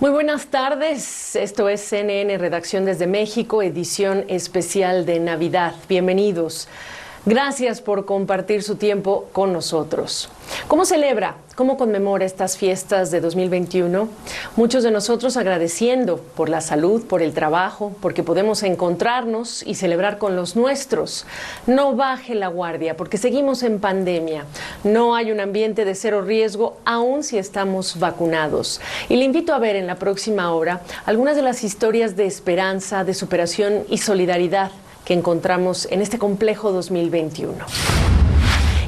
Muy buenas tardes, esto es CNN Redacción desde México, edición especial de Navidad. Bienvenidos. Gracias por compartir su tiempo con nosotros. ¿Cómo celebra? ¿Cómo conmemora estas fiestas de 2021? Muchos de nosotros agradeciendo por la salud, por el trabajo, porque podemos encontrarnos y celebrar con los nuestros. No baje la guardia, porque seguimos en pandemia. No hay un ambiente de cero riesgo, aun si estamos vacunados. Y le invito a ver en la próxima hora algunas de las historias de esperanza, de superación y solidaridad que encontramos en este complejo 2021.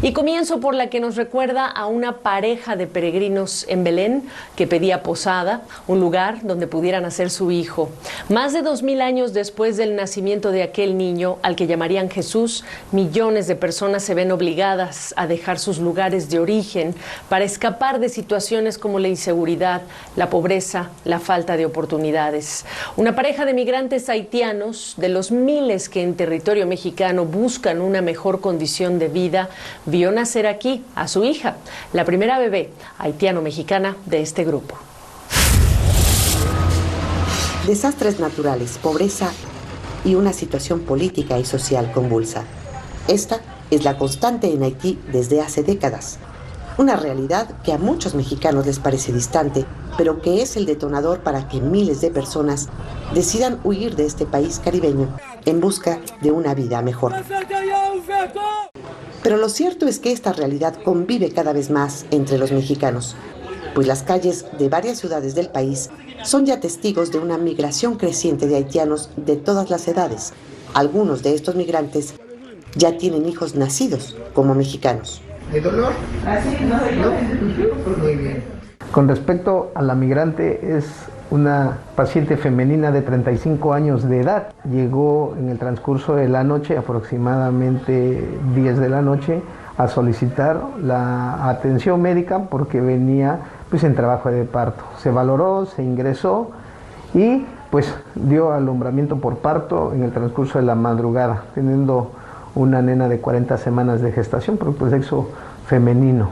Y comienzo por la que nos recuerda a una pareja de peregrinos en Belén que pedía posada, un lugar donde pudiera nacer su hijo. Más de 2000 años después del nacimiento de aquel niño, al que llamarían Jesús, millones de personas se ven obligadas a dejar sus lugares de origen para escapar de situaciones como la inseguridad, la pobreza, la falta de oportunidades. Una pareja de migrantes haitianos, de los miles que en territorio mexicano buscan una mejor condición de vida, vio nacer aquí a su hija, la primera bebé haitiano-mexicana de este grupo. Desastres naturales, pobreza y una situación política y social convulsa. Esta es la constante en Haití desde hace décadas. Una realidad que a muchos mexicanos les parece distante, pero que es el detonador para que miles de personas decidan huir de este país caribeño en busca de una vida mejor. Pero lo cierto es que esta realidad convive cada vez más entre los mexicanos, pues las calles de varias ciudades del país son ya testigos de una migración creciente de haitianos de todas las edades. Algunos de estos migrantes ya tienen hijos nacidos como mexicanos. ¿De dolor? ¿No? Muy bien. Con respecto a la migrante, es una paciente femenina de 35 años de edad. Llegó en el transcurso de la noche, aproximadamente 10 de la noche, a solicitar la atención médica porque venía en trabajo de parto. Se valoró, se ingresó y dio alumbramiento por parto en el transcurso de la madrugada, teniendo una nena de 40 semanas de gestación, pero sexo femenino.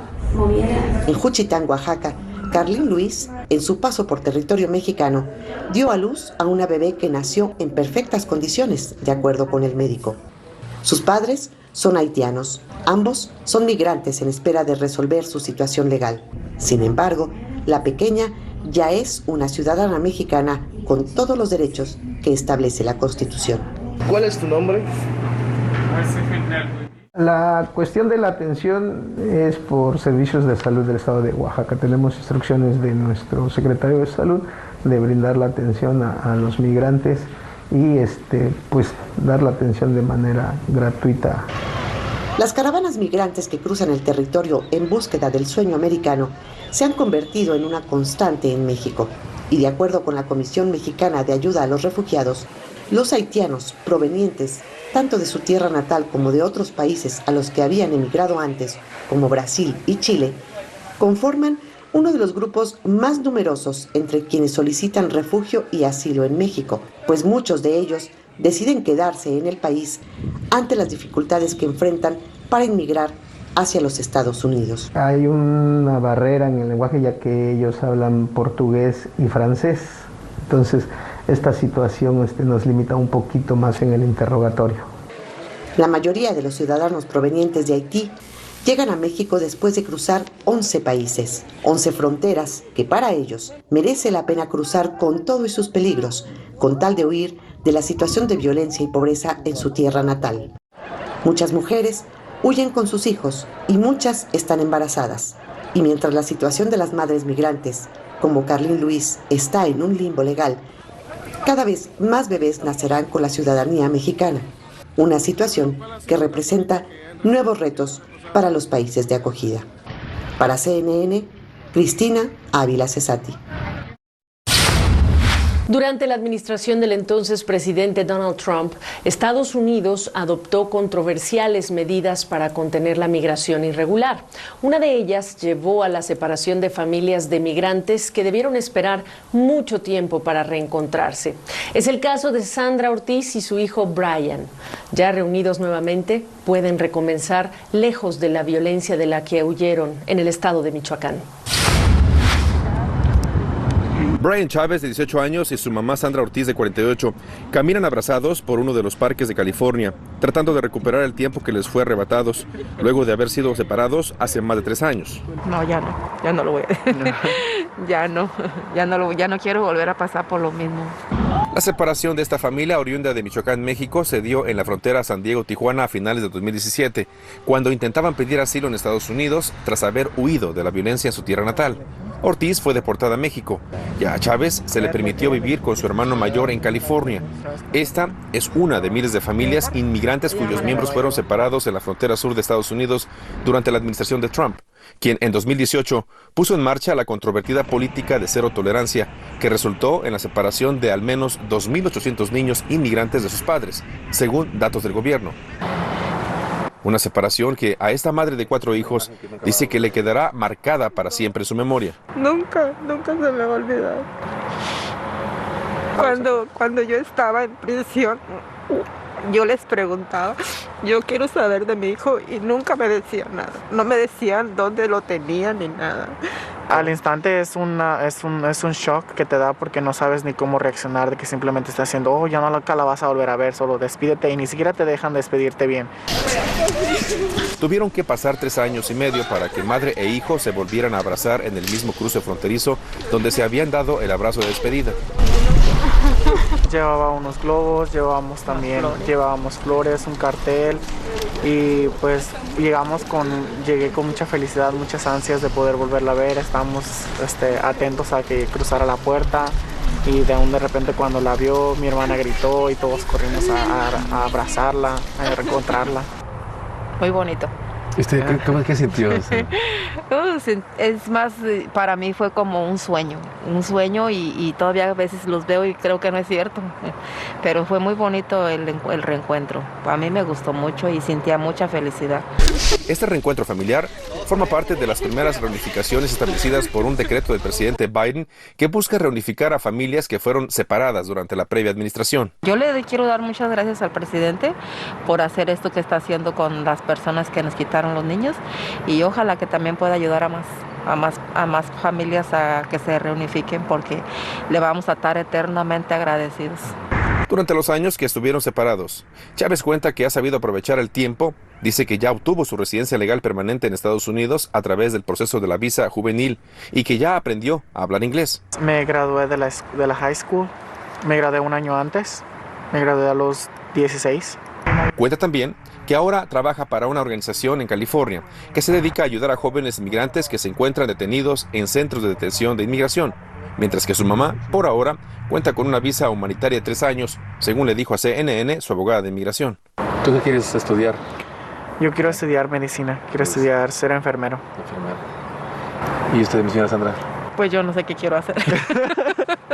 En Juchitán, Oaxaca, Carlín Luis, en su paso por territorio mexicano, dio a luz a una bebé que nació en perfectas condiciones, de acuerdo con el médico. Sus padres son haitianos. Ambos son migrantes en espera de resolver su situación legal. Sin embargo, la pequeña ya es una ciudadana mexicana con todos los derechos que establece la Constitución. ¿Cuál es tu nombre? La cuestión de la atención es por servicios de salud del estado de Oaxaca. Tenemos instrucciones de nuestro secretario de salud de brindar la atención a los migrantes y dar la atención de manera gratuita. Las caravanas migrantes que cruzan el territorio en búsqueda del sueño americano se han convertido en una constante en México. Y de acuerdo con la Comisión Mexicana de Ayuda a los Refugiados, los haitianos provenientes tanto de su tierra natal como de otros países a los que habían emigrado antes, como Brasil y Chile, conforman uno de los grupos más numerosos entre quienes solicitan refugio y asilo en México, pues muchos de ellos deciden quedarse en el país ante las dificultades que enfrentan para inmigrar hacia los Estados Unidos. Hay una barrera en el lenguaje ya que ellos hablan portugués y francés, entonces esta situación nos limita un poquito más en el interrogatorio. La mayoría de los ciudadanos provenientes de Haití llegan a México después de cruzar 11 países, 11 fronteras que para ellos merece la pena cruzar con todos sus peligros, con tal de huir de la situación de violencia y pobreza en su tierra natal. Muchas mujeres huyen con sus hijos y muchas están embarazadas. Y mientras la situación de las madres migrantes, como Carlín Luis, está en un limbo legal, cada vez más bebés nacerán con la ciudadanía mexicana, una situación que representa nuevos retos para los países de acogida. Para CNN, Cristina Ávila Cesati. Durante la administración del entonces presidente Donald Trump, Estados Unidos adoptó controversiales medidas para contener la migración irregular. Una de ellas llevó a la separación de familias de migrantes que debieron esperar mucho tiempo para reencontrarse. Es el caso de Sandra Ortiz y su hijo Brian. Ya reunidos nuevamente, pueden recomenzar lejos de la violencia de la que huyeron en el estado de Michoacán. Brian Chávez, de 18 años, y su mamá Sandra Ortiz, de 48, caminan abrazados por uno de los parques de California, tratando de recuperar el tiempo que les fue arrebatados, luego de haber sido separados hace más de 3 años. No, ya no lo voy a decir. Ya no quiero volver a pasar por lo mismo. La separación de esta familia oriunda de Michoacán, México, se dio en la frontera San Diego-Tijuana a finales de 2017, cuando intentaban pedir asilo en Estados Unidos tras haber huido de la violencia en su tierra natal. Ortiz fue deportada a México y a Chávez se le permitió vivir con su hermano mayor en California. Esta es una de miles de familias inmigrantes cuyos miembros fueron separados en la frontera sur de Estados Unidos durante la administración de Trump, quien en 2018 puso en marcha la controvertida política de cero tolerancia, que resultó en la separación de al menos 2.800 niños inmigrantes de sus padres, según datos del gobierno. Una separación que a esta madre de 4 hijos dice que le quedará marcada para siempre en su memoria. Nunca se me va a olvidar. Cuando yo estaba en prisión, yo les preguntaba, yo quiero saber de mi hijo, y nunca me decían nada. No me decían dónde lo tenían ni nada. Al instante es un shock que te da porque no sabes ni cómo reaccionar, de que simplemente estás haciendo, oh, ya nunca la vas a volver a ver, solo despídete, y ni siquiera te dejan despedirte bien. Tuvieron que pasar 3 años y medio para que madre e hijo se volvieran a abrazar en el mismo cruce fronterizo donde se habían dado el abrazo de despedida. Llevaba unos globos, llevábamos flores, un cartel, y pues llegué con mucha felicidad, muchas ansias de poder volverla a ver. Estábamos atentos a que cruzara la puerta, y de repente cuando la vio, mi hermana gritó y todos corrimos a abrazarla, a reencontrarla. Muy bonito. ¿Qué sintió? Es más, para mí fue como un sueño y todavía a veces los veo y creo que no es cierto, pero fue muy bonito el reencuentro. A mí me gustó mucho y sentía mucha felicidad. Este reencuentro familiar forma parte de las primeras reunificaciones establecidas por un decreto del presidente Biden que busca reunificar a familias que fueron separadas durante la previa administración. Yo le quiero dar muchas gracias al presidente por hacer esto que está haciendo con las personas que nos quitaron los niños, y ojalá que también pueda ayudar a más familias a que se reunifiquen, porque le vamos a estar eternamente agradecidos. Durante los años que estuvieron separados, Chávez cuenta que ha sabido aprovechar el tiempo. Dice que ya obtuvo su residencia legal permanente en Estados Unidos a través del proceso de la visa juvenil y que ya aprendió a hablar inglés. Me gradué de la high school, me gradué un año antes, me gradué a los 16. Cuenta también que ahora trabaja para una organización en California que se dedica a ayudar a jóvenes inmigrantes que se encuentran detenidos en centros de detención de inmigración, mientras que su mamá, por ahora, cuenta con una visa humanitaria de 3 años, según le dijo a CNN su abogada de inmigración. ¿Tú qué quieres estudiar? Yo quiero estudiar medicina, quiero estudiar ser enfermero. ¿Y usted, mi señora Sandra? Pues yo no sé qué quiero hacer.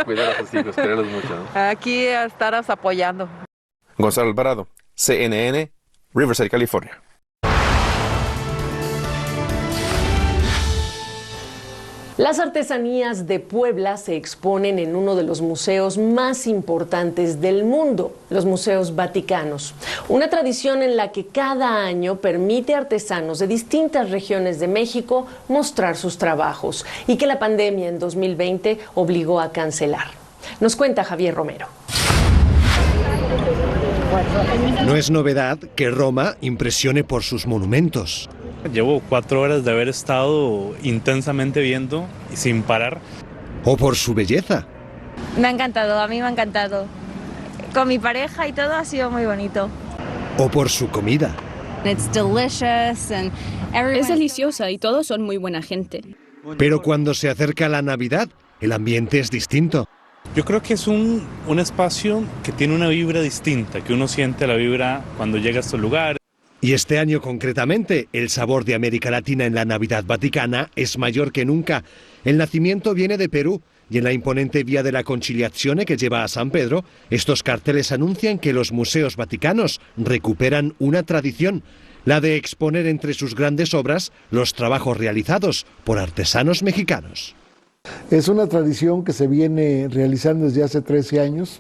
Cuidar a sus hijos, quererlos mucho, ¿no? Aquí estarás apoyando. Gonzalo Alvarado, CNN, Riverside, California. Las artesanías de Puebla se exponen en uno de los museos más importantes del mundo, los Museos Vaticanos. Una tradición en la que cada año permite a artesanos de distintas regiones de México mostrar sus trabajos y que la pandemia en 2020 obligó a cancelar. Nos cuenta Javier Romero. No es novedad que Roma impresione por sus monumentos. Llevo 4 horas de haber estado intensamente viendo y sin parar. O por su belleza. Me ha encantado, a mí me ha encantado. Con mi pareja y todo ha sido muy bonito. O por su comida. Es deliciosa y todos son muy buena gente. Pero cuando se acerca la Navidad, el ambiente es distinto. Yo creo que es un espacio que tiene una vibra distinta, que uno siente la vibra cuando llega a estos lugares. Y este año concretamente, el sabor de América Latina en la Navidad Vaticana es mayor que nunca. El nacimiento viene de Perú y en la imponente Vía de la Conciliazione que lleva a San Pedro, estos carteles anuncian que los museos vaticanos recuperan una tradición, la de exponer entre sus grandes obras los trabajos realizados por artesanos mexicanos. Es una tradición que se viene realizando desde hace 13 años.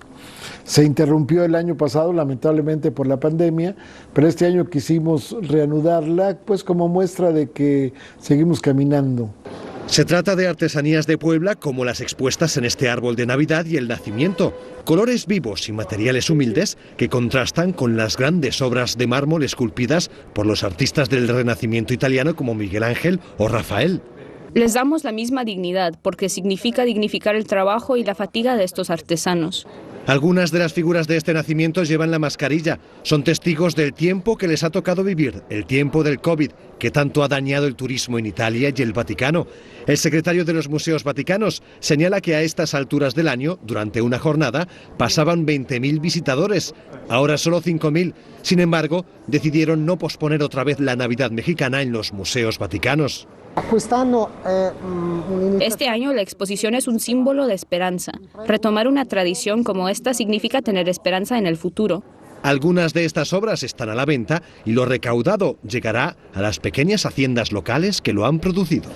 Se interrumpió el año pasado, lamentablemente por la pandemia, pero este año quisimos reanudarla, pues como muestra de que seguimos caminando. Se trata de artesanías de Puebla como las expuestas en este árbol de Navidad y el nacimiento, colores vivos y materiales humildes que contrastan con las grandes obras de mármol esculpidas por los artistas del Renacimiento italiano como Miguel Ángel o Rafael. Les damos la misma dignidad porque significa dignificar el trabajo y la fatiga de estos artesanos. Algunas de las figuras de este nacimiento llevan la mascarilla. Son testigos del tiempo que les ha tocado vivir, el tiempo del COVID, que tanto ha dañado el turismo en Italia y el Vaticano. El secretario de los Museos Vaticanos señala que a estas alturas del año, durante una jornada, pasaban 20.000 visitadores. Ahora solo 5.000. Sin embargo, decidieron no posponer otra vez la Navidad mexicana en los museos vaticanos. Este año la exposición es un símbolo de esperanza. Retomar una tradición como esta significa tener esperanza en el futuro. Algunas de estas obras están a la venta y lo recaudado llegará a las pequeñas haciendas locales que lo han producido.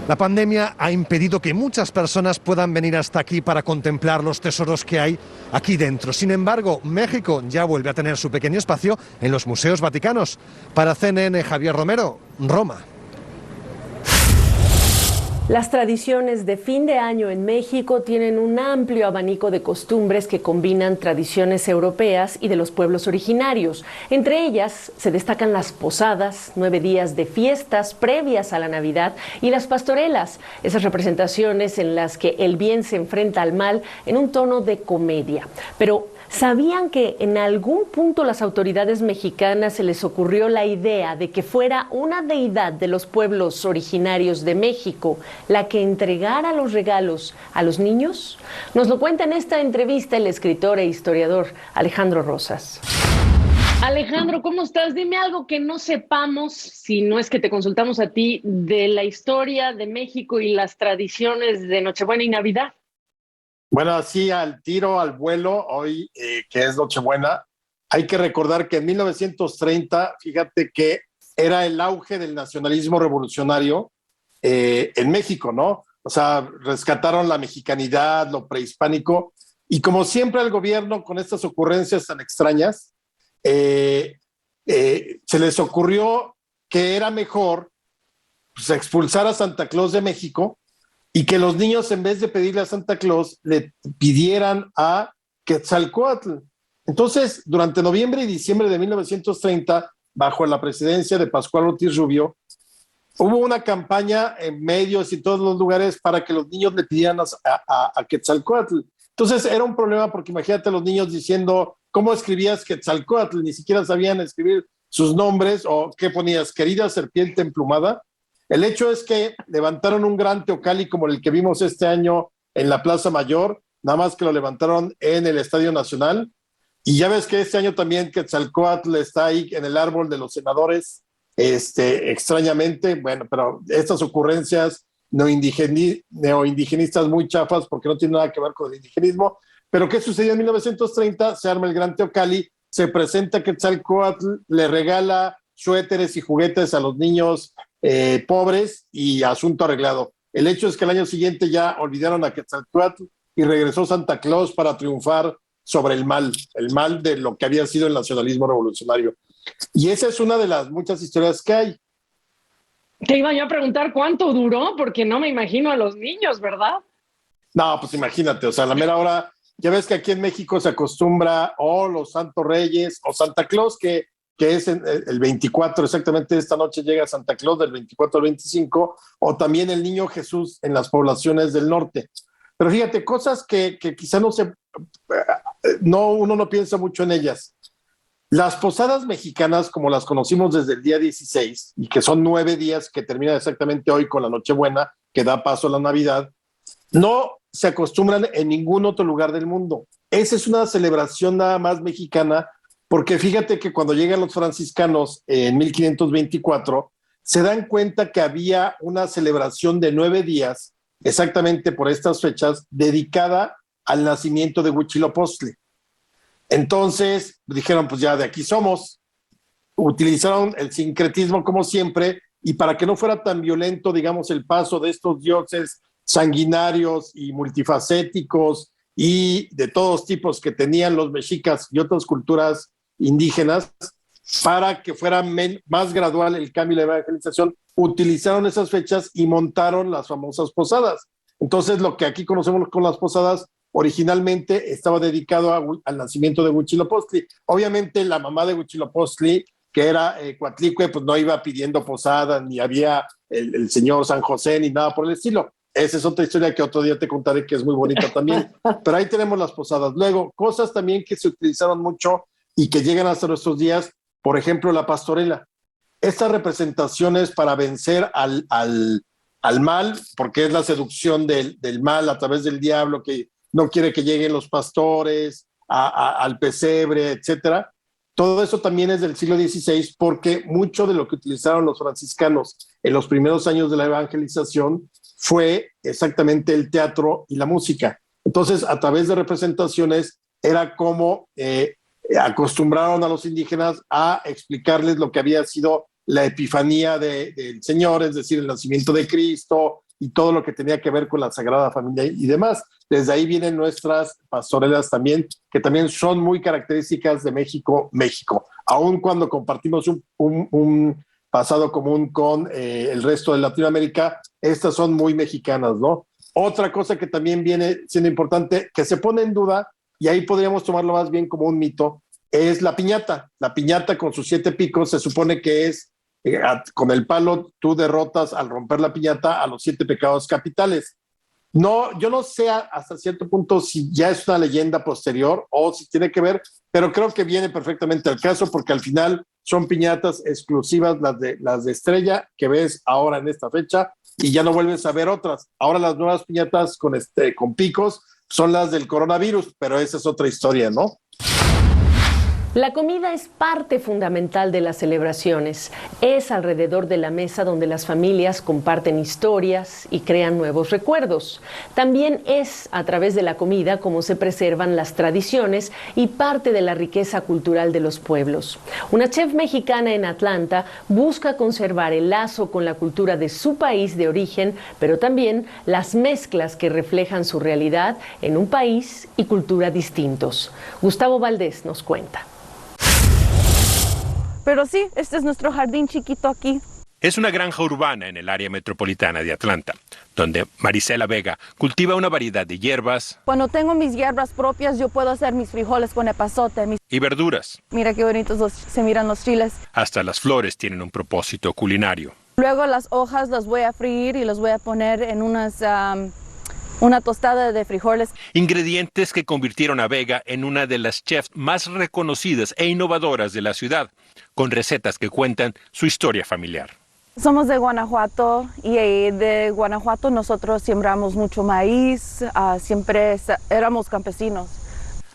La pandemia ha impedido que muchas personas puedan venir hasta aquí para contemplar los tesoros que hay aquí dentro. Sin embargo, México ya vuelve a tener su pequeño espacio en los museos vaticanos. Para CNN, Javier Romero, Roma. Las tradiciones de fin de año en México tienen un amplio abanico de costumbres que combinan tradiciones europeas y de los pueblos originarios. Entre ellas se destacan las posadas, 9 días de fiestas previas a la Navidad, y las pastorelas, esas representaciones en las que el bien se enfrenta al mal en un tono de comedia. Pero ¿sabían que en algún punto las autoridades mexicanas se les ocurrió la idea de que fuera una deidad de los pueblos originarios de México la que entregara los regalos a los niños? Nos lo cuenta en esta entrevista el escritor e historiador Alejandro Rosas. Alejandro, ¿cómo estás? Dime algo que no sepamos, si no es que te consultamos a ti, de la historia de México y las tradiciones de Nochebuena y Navidad. Bueno, así al tiro, al vuelo, hoy que es Nochebuena, hay que recordar que en 1930, fíjate que era el auge del nacionalismo revolucionario en México, ¿no? O sea, rescataron la mexicanidad, lo prehispánico, y como siempre el gobierno con estas ocurrencias tan extrañas, se les ocurrió que era mejor pues, expulsar a Santa Claus de México y que los niños, en vez de pedirle a Santa Claus, le pidieran a Quetzalcóatl. Entonces, durante noviembre y diciembre de 1930, bajo la presidencia de Pascual Ortiz Rubio, hubo una campaña en medios y todos los lugares para que los niños le pidieran a Quetzalcóatl. Entonces, era un problema porque imagínate a los niños diciendo, ¿cómo escribías Quetzalcóatl? Ni siquiera sabían escribir sus nombres, o ¿qué ponías? Querida serpiente emplumada. El hecho es que levantaron un gran teocalli como el que vimos este año en la Plaza Mayor, nada más que lo levantaron en el Estadio Nacional. Y ya ves que este año también Quetzalcóatl está ahí en el árbol de los senadores, extrañamente. Bueno, pero estas ocurrencias neoindigenistas muy chafas, porque no tienen nada que ver con el indigenismo. Pero ¿qué sucedió en 1930? Se arma el gran teocalli, se presenta Quetzalcóatl, le regala suéteres y juguetes a los niños pobres y asunto arreglado. El hecho es que el año siguiente ya olvidaron a Quetzalcóatl y regresó Santa Claus para triunfar sobre el mal de lo que había sido el nacionalismo revolucionario. Y esa es una de las muchas historias que hay. Te iba yo a preguntar cuánto duró, porque no me imagino a los niños, ¿verdad? No, pues imagínate, o sea, a la mera hora, ya ves que aquí en México se acostumbra los Santos Reyes o Santa Claus, que es el 24, exactamente esta noche llega Santa Claus del 24 al 25, o también el Niño Jesús en las poblaciones del norte. Pero fíjate, cosas que quizá uno no piensa mucho en ellas. Las posadas mexicanas, como las conocimos desde el día 16, y que son 9 días que terminan exactamente hoy con la Nochebuena, que da paso a la Navidad, no se acostumbran en ningún otro lugar del mundo. Esa es una celebración nada más mexicana, porque fíjate que cuando llegan los franciscanos en 1524, se dan cuenta que había una celebración de 9 días, exactamente por estas fechas, dedicada al nacimiento de Huitzilopochtli. Entonces dijeron, pues ya de aquí somos. Utilizaron el sincretismo como siempre, y para que no fuera tan violento, digamos, el paso de estos dioses sanguinarios y multifacéticos y de todos tipos que tenían los mexicas y otras culturas indígenas, para que fuera más gradual el cambio y la evangelización, utilizaron esas fechas y montaron las famosas posadas. Entonces, lo que aquí conocemos con las posadas, originalmente estaba dedicado al nacimiento de Huitzilopochtli. Obviamente, la mamá de Huitzilopochtli, que era Coatlicue, pues no iba pidiendo posada, ni había el señor San José, ni nada por el estilo. Esa es otra historia que otro día te contaré, que es muy bonita también. Pero ahí tenemos las posadas. Luego, cosas también que se utilizaron mucho y que llegan hasta nuestros días, por ejemplo, la pastorela. Estas representaciones para vencer al mal, porque es la seducción del mal a través del diablo, que no quiere que lleguen los pastores al pesebre, etcétera. Todo eso también es del siglo XVI, porque mucho de lo que utilizaron los franciscanos en los primeros años de la evangelización fue exactamente el teatro y la música. Entonces, a través de representaciones, era como acostumbraron a los indígenas a explicarles lo que había sido la epifanía del Señor, es decir, el nacimiento de Cristo y todo lo que tenía que ver con la Sagrada Familia y demás. Desde ahí vienen nuestras pastorelas también, que también son muy características de México, aun cuando compartimos un pasado común con el resto de Latinoamérica, estas son muy mexicanas, ¿no? Otra cosa que también viene siendo importante, que se pone en duda, y ahí podríamos tomarlo más bien como un mito, es la piñata. La piñata con sus 7 picos se supone que es, con el palo tú derrotas al romper la piñata a los 7 pecados capitales. No, yo no sé hasta cierto punto si ya es una leyenda posterior o si tiene que ver, pero creo que viene perfectamente al caso, porque al final son piñatas exclusivas las de estrella que ves ahora en esta fecha y ya no vuelves a ver otras. Ahora las nuevas piñatas con picos son las del coronavirus, pero esa es otra historia, ¿no? La comida es parte fundamental de las celebraciones. Es alrededor de la mesa donde las familias comparten historias y crean nuevos recuerdos. También es a través de la comida como se preservan las tradiciones y parte de la riqueza cultural de los pueblos. Una chef mexicana en Atlanta busca conservar el lazo con la cultura de su país de origen, pero también las mezclas que reflejan su realidad en un país y cultura distintos. Gustavo Valdés nos cuenta. Pero sí, este es nuestro jardín chiquito aquí. Es una granja urbana en el área metropolitana de Atlanta, donde Marisela Vega cultiva una variedad de hierbas. Cuando tengo mis hierbas propias, yo puedo hacer mis frijoles con epazote. Y verduras. Mira qué bonitos se miran los chiles. Hasta las flores tienen un propósito culinario. Luego las hojas las voy a freír y las voy a poner en una tostada de frijoles. Ingredientes que convirtieron a Vega en una de las chefs más reconocidas e innovadoras de la ciudad, con recetas que cuentan su historia familiar. Somos de Guanajuato y de Guanajuato nosotros sembramos mucho maíz, siempre éramos campesinos.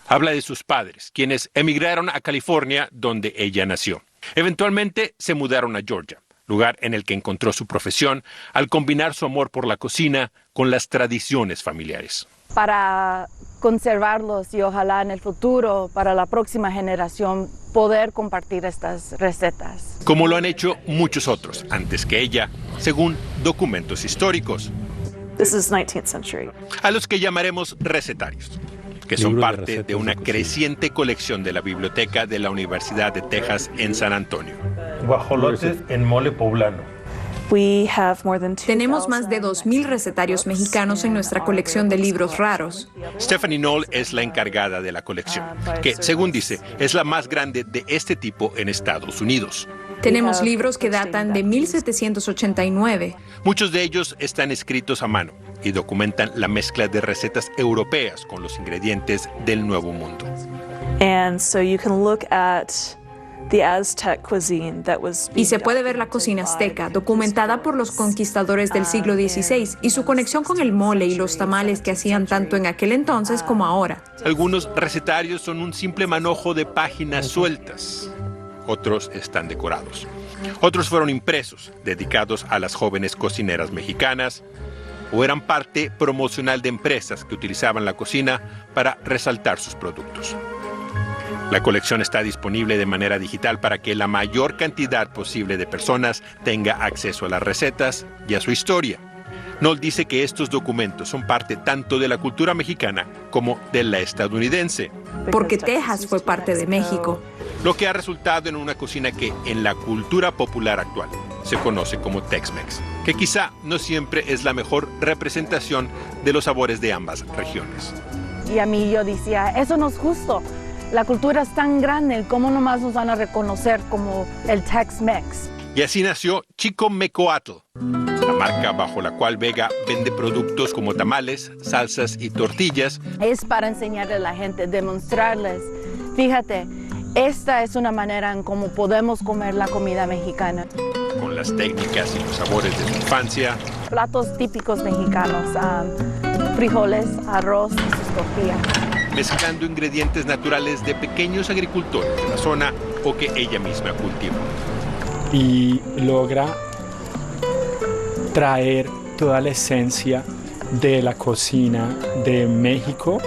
Habla de sus padres, quienes emigraron a California, donde ella nació. Eventualmente se mudaron a Georgia, lugar en el que encontró su profesión al combinar su amor por la cocina con las tradiciones familiares. Para conservarlos y ojalá en el futuro, para la próxima generación, poder compartir estas recetas. Como lo han hecho muchos otros antes que ella, según documentos históricos. This is 19th century. A los que llamaremos recetarios, que son parte de una creciente colección de la biblioteca de la Universidad de Texas en San Antonio. Guajolotes en mole poblano. Tenemos más de 2,000 recetarios mexicanos en nuestra colección de libros raros. Stephanie Knoll es la encargada de la colección, que, según dice, es la más grande de este tipo en Estados Unidos. Tenemos libros que datan de 1789. Muchos de ellos están escritos a mano y documentan la mezcla de recetas europeas con los ingredientes del Nuevo Mundo. Y se puede ver la cocina azteca, documentada por los conquistadores del siglo XVI, y su conexión con el mole y los tamales que hacían tanto en aquel entonces como ahora. Algunos recetarios son un simple manojo de páginas sueltas. Otros están decorados. Otros fueron impresos, dedicados a las jóvenes cocineras mexicanas, o eran parte promocional de empresas que utilizaban la cocina para resaltar sus productos. La colección está disponible de manera digital para que la mayor cantidad posible de personas tenga acceso a las recetas y a su historia. Knoll dice que estos documentos son parte tanto de la cultura mexicana como de la estadounidense. Porque Texas fue parte de México. Lo que ha resultado en una cocina que, en la cultura popular actual, se conoce como Tex-Mex, que quizá no siempre es la mejor representación de los sabores de ambas regiones. Y a mí yo decía, eso no es justo. La cultura es tan grande, ¿cómo nomás nos van a reconocer como el Tex-Mex? Y así nació Chicomecoatl, la marca bajo la cual Vega vende productos como tamales, salsas y tortillas. Es para enseñarle a la gente, demostrarles, fíjate, esta es una manera en cómo podemos comer la comida mexicana. Con las técnicas y los sabores de su infancia. Platos típicos mexicanos, frijoles, arroz y sus tortillas. Mezclando ingredientes naturales de pequeños agricultores de la zona o que ella misma cultivó. Y logra traer toda la esencia de la cocina de México,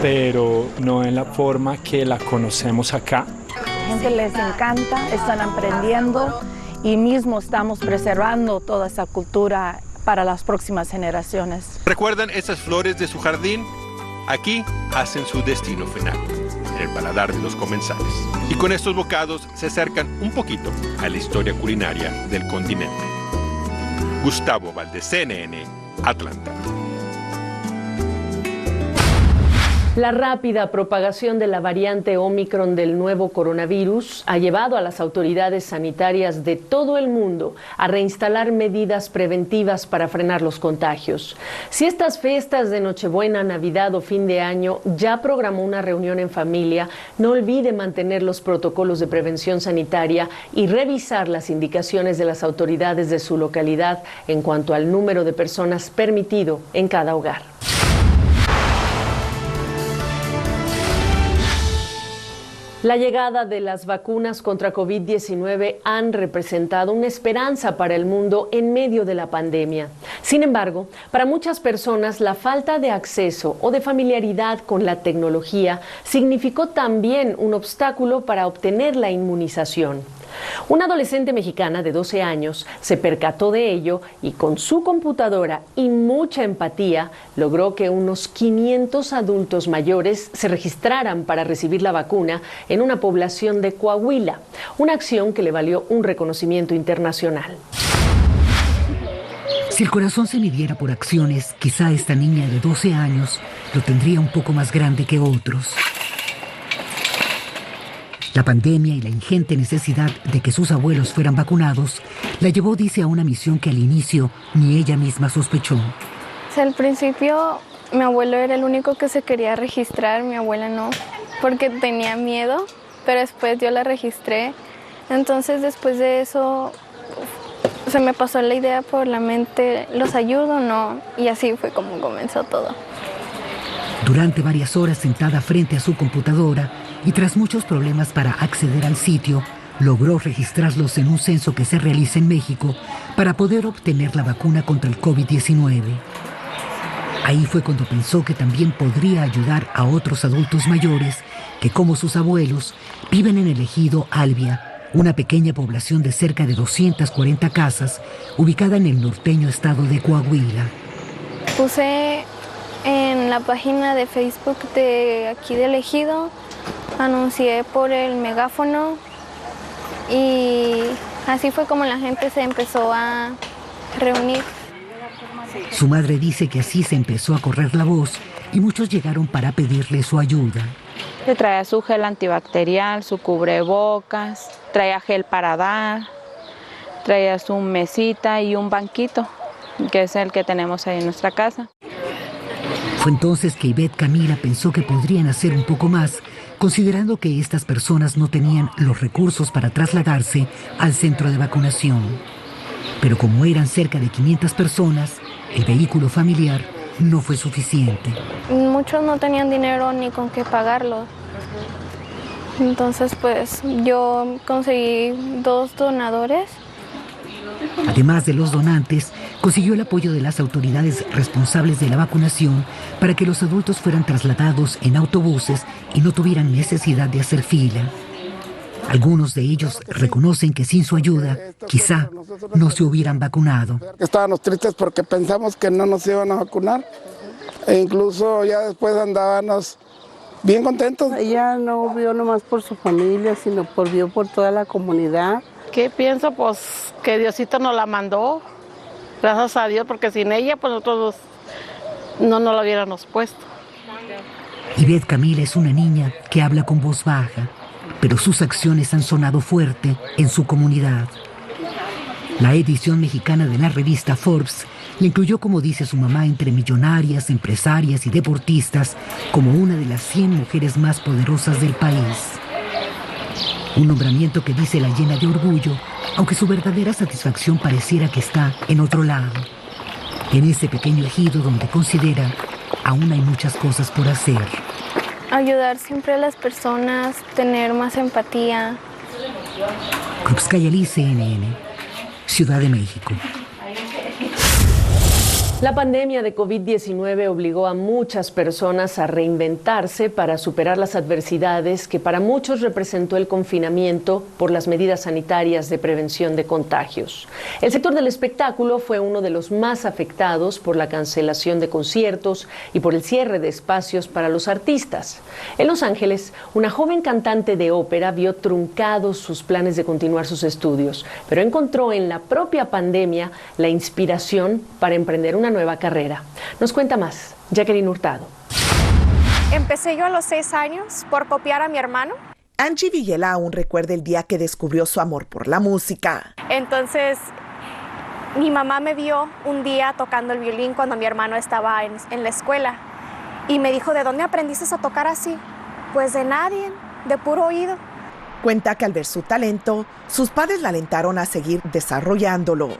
pero no en la forma que la conocemos acá. A la gente les encanta, están aprendiendo y mismo estamos preservando toda esa cultura para las próximas generaciones. ¿Recuerdan esas flores de su jardín? Aquí hacen su destino final, en el paladar de los comensales. Y con estos bocados se acercan un poquito a la historia culinaria del continente. Gustavo Valdez, CNN, Atlanta. La rápida propagación de la variante Omicron del nuevo coronavirus ha llevado a las autoridades sanitarias de todo el mundo a reinstalar medidas preventivas para frenar los contagios. Si estas fiestas de Nochebuena, Navidad o fin de año ya programó una reunión en familia, no olvide mantener los protocolos de prevención sanitaria y revisar las indicaciones de las autoridades de su localidad en cuanto al número de personas permitido en cada hogar. La llegada de las vacunas contra COVID-19 han representado una esperanza para el mundo en medio de la pandemia. Sin embargo, para muchas personas la falta de acceso o de familiaridad con la tecnología significó también un obstáculo para obtener la inmunización. Una adolescente mexicana de 12 años se percató de ello y con su computadora y mucha empatía logró que unos 500 adultos mayores se registraran para recibir la vacuna en una población de Coahuila, una acción que le valió un reconocimiento internacional. Si el corazón se midiera por acciones, quizá esta niña de 12 años lo tendría un poco más grande que otros. La pandemia y la ingente necesidad de que sus abuelos fueran vacunados la llevó, dice, a una misión que al inicio ni ella misma sospechó. Al principio mi abuelo era el único que se quería registrar, mi abuela no, porque tenía miedo, pero después yo la registré. Entonces después de eso se me pasó la idea por la mente, ¿los ayudo o no? Y así fue como comenzó todo. Durante varias horas sentada frente a su computadora y tras muchos problemas para acceder al sitio, logró registrarlos en un censo que se realiza en México para poder obtener la vacuna contra el COVID-19. Ahí fue cuando pensó que también podría ayudar a otros adultos mayores que, como sus abuelos, viven en el ejido Albia, una pequeña población de cerca de 240 casas ubicada en el norteño estado de Coahuila. Puse en la página de Facebook de aquí del ejido, anuncié por el megáfono y así fue como la gente se empezó a reunir. Su madre dice que así se empezó a correr la voz y muchos llegaron para pedirle su ayuda. Le traía su gel antibacterial, su cubrebocas, traía gel para dar, traía su mesita y un banquito, que es el que tenemos ahí en nuestra casa. Fue entonces que Ivette Camila pensó que podrían hacer un poco más, considerando que estas personas no tenían los recursos para trasladarse al centro de vacunación. Pero como eran cerca de 500 personas, el vehículo familiar no fue suficiente. Muchos no tenían dinero ni con qué pagarlo. Entonces, pues, yo conseguí 2 donadores. Además de los donantes, consiguió el apoyo de las autoridades responsables de la vacunación para que los adultos fueran trasladados en autobuses y no tuvieran necesidad de hacer fila. Algunos de ellos reconocen que sin su ayuda, quizá no se hubieran vacunado. Estábamos tristes porque pensamos que no nos iban a vacunar e incluso ya después andábamos bien contentos. Ella no vio nomás por su familia, sino vio por toda la comunidad. ¿Qué pienso? Pues que Diosito nos la mandó, gracias a Dios, porque sin ella pues nosotros no nos la hubiéramos puesto. Ivette Camila es una niña que habla con voz baja, pero sus acciones han sonado fuerte en su comunidad. La edición mexicana de la revista Forbes la incluyó, como dice su mamá, entre millonarias, empresarias y deportistas, como una de las 100 mujeres más poderosas del país. Un nombramiento que dice la llena de orgullo, aunque su verdadera satisfacción pareciera que está en otro lado, en ese pequeño ejido donde considera aún hay muchas cosas por hacer. Ayudar siempre a las personas, tener más empatía. Krupskaya Lee, CNN, Ciudad de México. La pandemia de COVID-19 obligó a muchas personas a reinventarse para superar las adversidades que para muchos representó el confinamiento por las medidas sanitarias de prevención de contagios. El sector del espectáculo fue uno de los más afectados por la cancelación de conciertos y por el cierre de espacios para los artistas. En Los Ángeles, una joven cantante de ópera vio truncados sus planes de continuar sus estudios, pero encontró en la propia pandemia la inspiración para emprender una nueva carrera. Nos cuenta más Jacqueline Hurtado. Empecé yo a los 6 años por copiar a mi hermano. Angie Villela aún recuerda el día que descubrió su amor por la música. Entonces, mi mamá me vio un día tocando el violín cuando mi hermano estaba en la escuela y me dijo, ¿de dónde aprendiste a tocar así? Pues de nadie, de puro oído. Cuenta que al ver su talento, sus padres la alentaron a seguir desarrollándolo.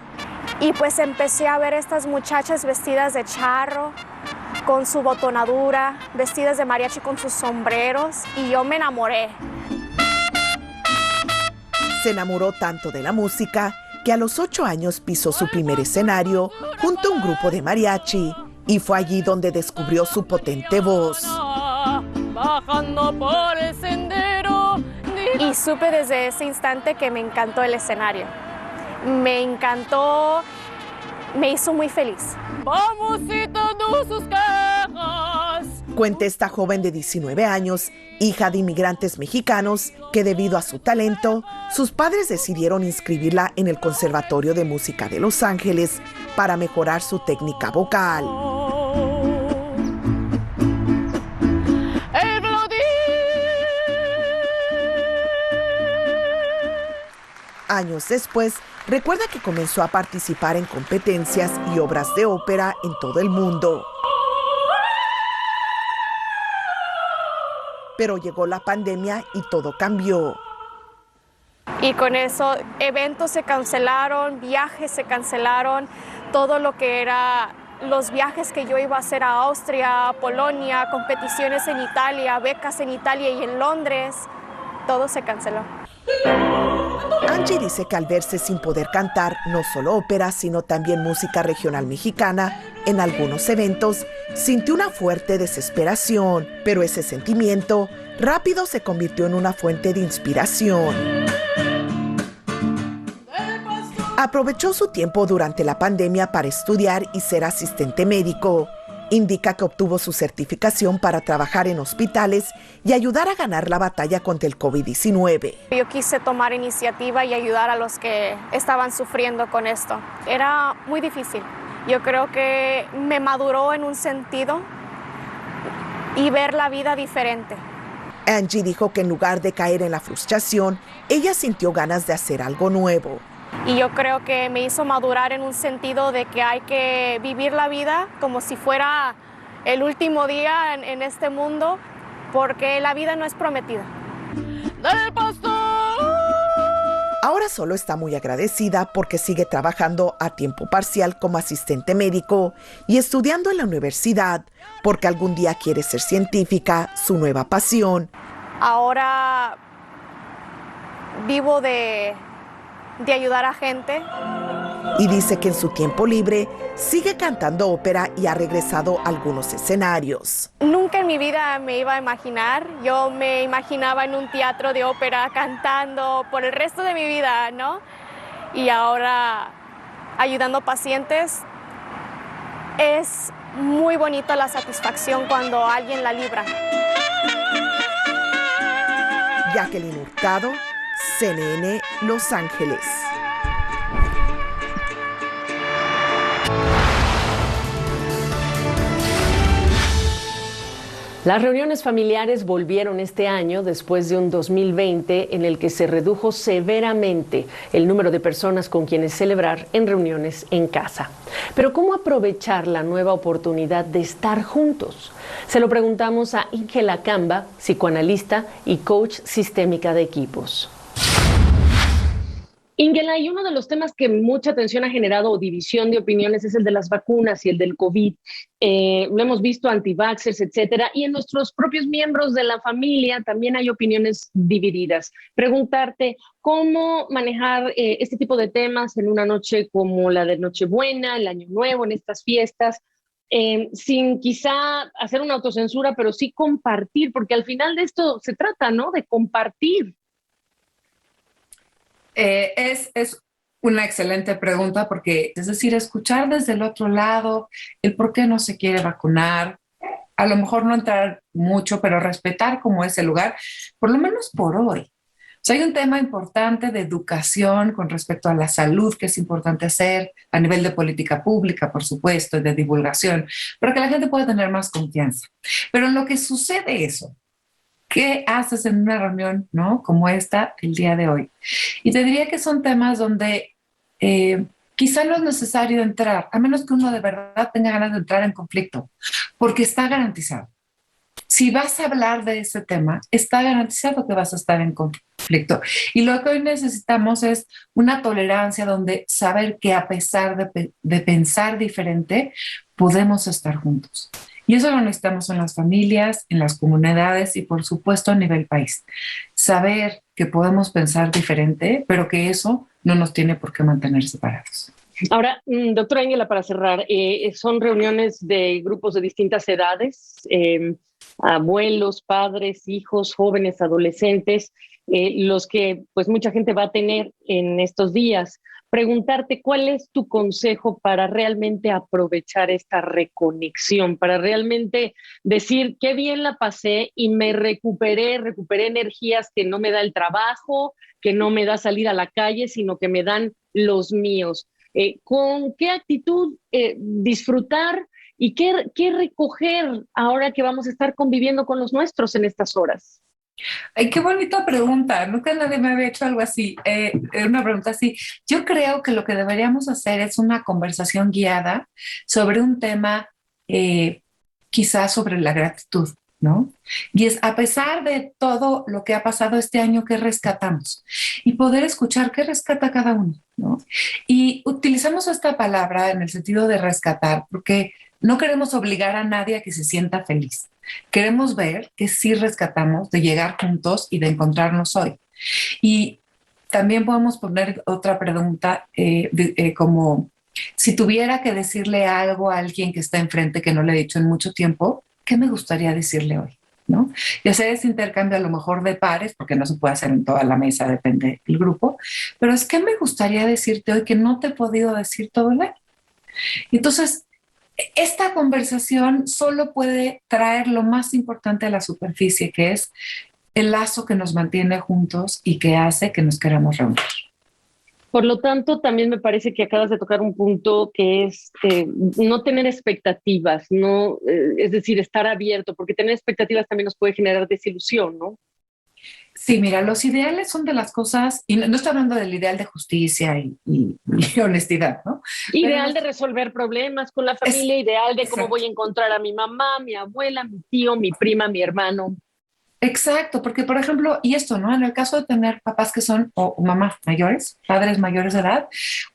Y pues empecé a ver estas muchachas vestidas de charro, con su botonadura, vestidas de mariachi con sus sombreros, y yo me enamoré. Se enamoró tanto de la música que a los 8 años pisó su primer escenario junto a un grupo de mariachi, y fue allí donde descubrió su potente voz. Bajando por el sendero. Y supe desde ese instante que me encantó el escenario. Me encantó, me hizo muy feliz. Vamos y todos sus quejas. Cuenta esta joven de 19 años, hija de inmigrantes mexicanos, que debido a su talento, sus padres decidieron inscribirla en el Conservatorio de Música de Los Ángeles para mejorar su técnica vocal. Años después, recuerda que comenzó a participar en competencias y obras de ópera en todo el mundo. Pero llegó la pandemia y todo cambió. Y con eso, eventos se cancelaron, viajes se cancelaron, todo lo que era los viajes que yo iba a hacer a Austria, Polonia, competiciones en Italia, becas en Italia y en Londres, todo se canceló. Angie dice que al verse sin poder cantar no solo ópera, sino también música regional mexicana en algunos eventos, sintió una fuerte desesperación, pero ese sentimiento rápido se convirtió en una fuente de inspiración. Aprovechó su tiempo durante la pandemia para estudiar y ser asistente médico. Indica que obtuvo su certificación para trabajar en hospitales y ayudar a ganar la batalla contra el COVID-19. Yo quise tomar iniciativa y ayudar a los que estaban sufriendo con esto. Era muy difícil. Yo creo que me maduró en un sentido y ver la vida diferente. Angie dijo que en lugar de caer en la frustración, ella sintió ganas de hacer algo nuevo. Y yo creo que me hizo madurar en un sentido de que hay que vivir la vida como si fuera el último día en este mundo, porque la vida no es prometida. Ahora solo está muy agradecida porque sigue trabajando a tiempo parcial como asistente médico y estudiando en la universidad, porque algún día quiere ser científica, su nueva pasión. Ahora vivo de ayudar a gente. Y dice que en su tiempo libre sigue cantando ópera y ha regresado a algunos escenarios. Nunca en mi vida me iba a imaginar. Yo me imaginaba en un teatro de ópera cantando por el resto de mi vida, ¿no? Y ahora ayudando pacientes. Es muy bonita la satisfacción cuando alguien la libra. Jacqueline Hurtado, CNN, Los Ángeles. Las reuniones familiares volvieron este año después de un 2020 en el que se redujo severamente el número de personas con quienes celebrar en reuniones en casa. Pero ¿cómo aprovechar la nueva oportunidad de estar juntos? Se lo preguntamos a Ingela Camba, psicoanalista y coach sistémica de equipos. Ingela, y uno de los temas que mucha atención ha generado o división de opiniones es el de las vacunas y el del COVID. Lo hemos visto, anti-vaxxers, etcétera, y en nuestros propios miembros de la familia también hay opiniones divididas. Preguntarte cómo manejar este tipo de temas en una noche como la de Nochebuena, el Año Nuevo, en estas fiestas, sin quizá hacer una autocensura, pero sí compartir, porque al final de esto se trata, ¿no?, de compartir. Es una excelente pregunta porque, es decir, escuchar desde el otro lado el por qué no se quiere vacunar, a lo mejor no entrar mucho, pero respetar cómo es el lugar, por lo menos por hoy. O sea, hay un tema importante de educación con respecto a la salud que es importante hacer a nivel de política pública, por supuesto, y de divulgación, para que la gente pueda tener más confianza. Pero en lo que sucede eso, ¿qué haces en una reunión, ¿no?, como esta el día de hoy? Y te diría que son temas donde quizá no es necesario entrar, a menos que uno de verdad tenga ganas de entrar en conflicto, porque está garantizado. Si vas a hablar de ese tema, está garantizado que vas a estar en conflicto. Y lo que hoy necesitamos es una tolerancia donde saber que a pesar de pensar diferente, podemos estar juntos. Y eso lo necesitamos en las familias, en las comunidades y, por supuesto, a nivel país. Saber que podemos pensar diferente, pero que eso no nos tiene por qué mantener separados. Ahora, doctora Ingela, para cerrar, son reuniones de grupos de distintas edades, abuelos, padres, hijos, jóvenes, adolescentes, los que pues mucha gente va a tener en estos días. Preguntarte cuál es tu consejo para realmente aprovechar esta reconexión, para realmente decir qué bien la pasé y me recuperé energías que no me da el trabajo, que no me da salir a la calle, sino que me dan los míos. ¿Con qué actitud disfrutar y qué recoger ahora que vamos a estar conviviendo con los nuestros en estas horas? Ay, qué bonita pregunta. Nunca nadie me había hecho algo así, una pregunta así. Yo creo que lo que deberíamos hacer es una conversación guiada sobre un tema, quizás sobre la gratitud, ¿no? Y es, a pesar de todo lo que ha pasado este año, ¿qué rescatamos? Y poder escuchar qué rescata cada uno, ¿no? Y utilizamos esta palabra en el sentido de rescatar, porque no queremos obligar a nadie a que se sienta feliz. Queremos ver que sí rescatamos de llegar juntos y de encontrarnos hoy. Y también podemos poner otra pregunta como si tuviera que decirle algo a alguien que está enfrente que no le he dicho en mucho tiempo, ¿qué me gustaría decirle hoy? ¿No? Y hacer ese intercambio a lo mejor de pares, porque no se puede hacer en toda la mesa, depende del grupo, pero es que me gustaría decirte hoy que no te he podido decir todo el año. Entonces, esta conversación solo puede traer lo más importante a la superficie, que es el lazo que nos mantiene juntos y que hace que nos queramos reunir. Por lo tanto, también me parece que acabas de tocar un punto que es no tener expectativas, no, es decir, estar abierto, porque tener expectativas también nos puede generar desilusión, ¿no? Sí, mira, los ideales son de las cosas, y no estoy hablando del ideal de justicia y honestidad, ¿no? Ideal de resolver problemas con la familia, ideal de cómo voy a encontrar a mi mamá, mi abuela, mi tío, mi prima, mi hermano. Exacto, porque por ejemplo, y esto, ¿no? En el caso de tener papás que son, o mamás mayores, padres mayores de edad,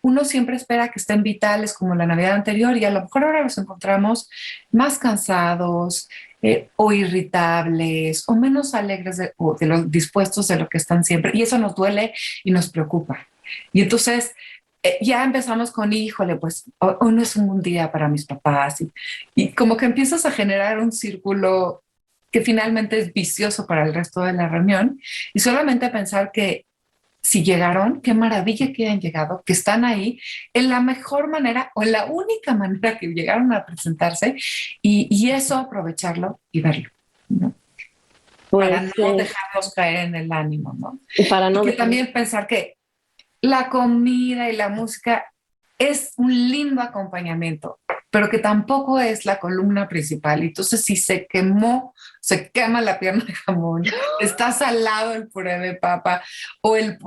uno siempre espera que estén vitales como la Navidad anterior y a lo mejor ahora los encontramos más cansados, o irritables, o menos alegres o de los dispuestos de lo que están siempre. Y eso nos duele y nos preocupa. Y entonces ya empezamos con, híjole, pues hoy no es un buen día para mis papás. Y como que empiezas a generar un círculo que finalmente es vicioso para el resto de la reunión. Y solamente pensar que si llegaron, qué maravilla que hayan llegado, que están ahí en la mejor manera o en la única manera que llegaron a presentarse y eso aprovecharlo y verlo, ¿no? para no dejarnos caer en el ánimo, ¿no? Y para no también pensar que la comida y la música es un lindo acompañamiento, pero que tampoco es la columna principal. Entonces, si se quema la pierna de jamón, está salado el puré de papa, o el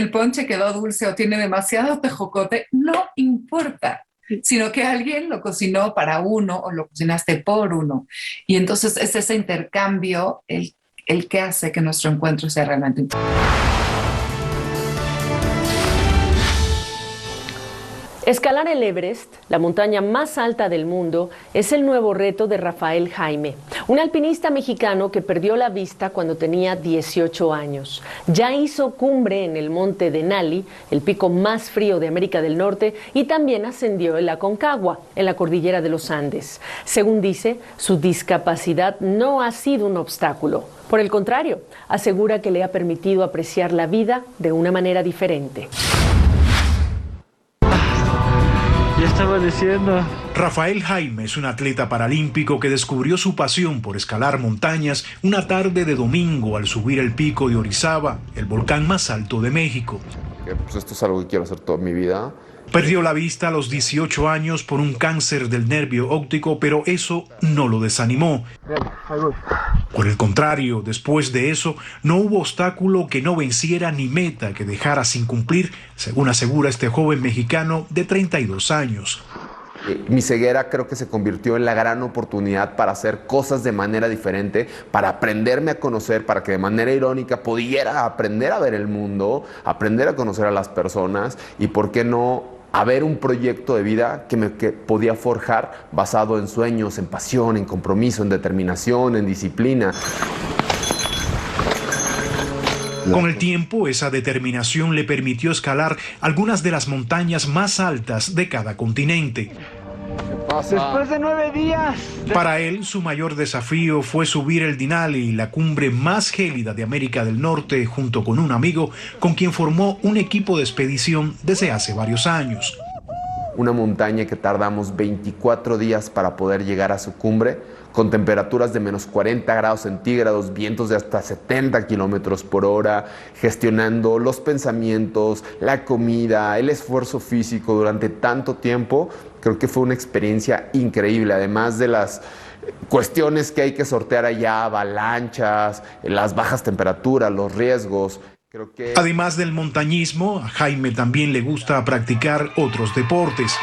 ponche quedó dulce o tiene demasiado tejocote, no importa, sino que alguien lo cocinó para uno o lo cocinaste por uno. Y entonces es ese intercambio el que hace que nuestro encuentro sea realmente importante. Escalar el Everest, la montaña más alta del mundo, es el nuevo reto de Rafael Jaime, un alpinista mexicano que perdió la vista cuando tenía 18 años. Ya hizo cumbre en el monte Denali, el pico más frío de América del Norte, y también ascendió el Aconcagua, en la cordillera de los Andes. Según dice, su discapacidad no ha sido un obstáculo. Por el contrario, asegura que le ha permitido apreciar la vida de una manera diferente. Estaba diciendo. Rafael Jaime es un atleta paralímpico que descubrió su pasión por escalar montañas una tarde de domingo al subir el pico de Orizaba, el volcán más alto de México. Pues esto es algo que quiero hacer toda mi vida. Perdió la vista a los 18 años por un cáncer del nervio óptico, pero eso no lo desanimó. Por el contrario, después de eso, no hubo obstáculo que no venciera ni meta que dejara sin cumplir, según asegura este joven mexicano de 32 años. Mi ceguera creo que se convirtió en la gran oportunidad para hacer cosas de manera diferente, para aprenderme a conocer, para que de manera irónica pudiera aprender a ver el mundo, aprender a conocer a las personas y, ¿por qué no?, a ver un proyecto de vida que podía forjar basado en sueños, en pasión, en compromiso, en determinación, en disciplina. Con el tiempo, esa determinación le permitió escalar algunas de las montañas más altas de cada continente. Después de 9 días. Para él, su mayor desafío fue subir el Denali, la cumbre más gélida de América del Norte, junto con un amigo con quien formó un equipo de expedición desde hace varios años. Una montaña que tardamos 24 días para poder llegar a su cumbre, con temperaturas de menos 40 grados centígrados, vientos de hasta 70 kilómetros por hora, gestionando los pensamientos, la comida, el esfuerzo físico durante tanto tiempo. Creo que fue una experiencia increíble, además de las cuestiones que hay que sortear allá, avalanchas, las bajas temperaturas, los riesgos. Además del montañismo, a Jaime también le gusta practicar otros deportes.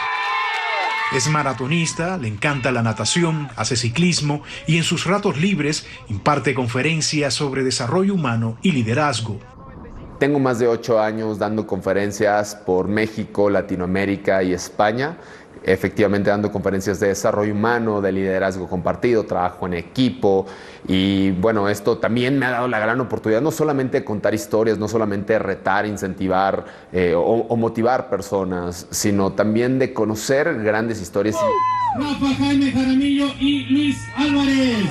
Es maratonista, le encanta la natación, hace ciclismo y en sus ratos libres imparte conferencias sobre desarrollo humano y liderazgo. Tengo más de 8 años dando conferencias por México, Latinoamérica y España. Efectivamente dando conferencias de desarrollo humano, de liderazgo compartido, trabajo en equipo y bueno, esto también me ha dado la gran oportunidad no solamente de contar historias, no solamente de retar, incentivar o motivar personas, sino también de conocer grandes historias. Rafa Jaime Jaramillo y Luis Álvarez.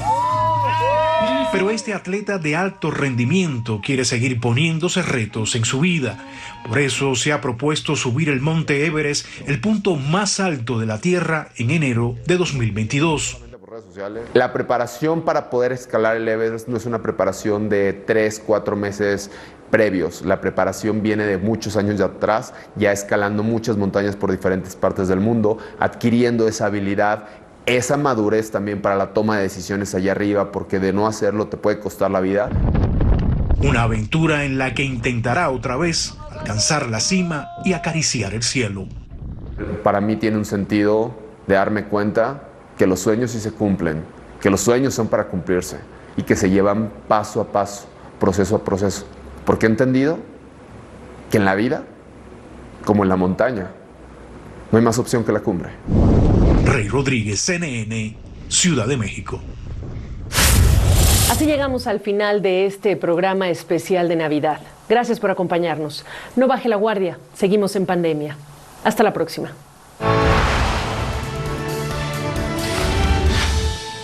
Pero este atleta de alto rendimiento quiere seguir poniéndose retos en su vida. Por eso se ha propuesto subir el Monte Everest, el punto más alto de la Tierra, en enero de 2022. La preparación para poder escalar el Everest no es una preparación de 3-4 meses previos. La preparación viene de muchos años de atrás, ya escalando muchas montañas por diferentes partes del mundo, adquiriendo esa habilidad, esa madurez también para la toma de decisiones allá arriba, porque de no hacerlo te puede costar la vida. Una aventura en la que intentará otra vez alcanzar la cima y acariciar el cielo. Para mí tiene un sentido de darme cuenta que los sueños sí se cumplen, que los sueños son para cumplirse y que se llevan paso a paso, proceso a proceso. Porque he entendido que en la vida, como en la montaña, no hay más opción que la cumbre. Rey Rodríguez, CNN, Ciudad de México. Así llegamos al final de este programa especial de Navidad. Gracias por acompañarnos. No baje la guardia, seguimos en pandemia. Hasta la próxima.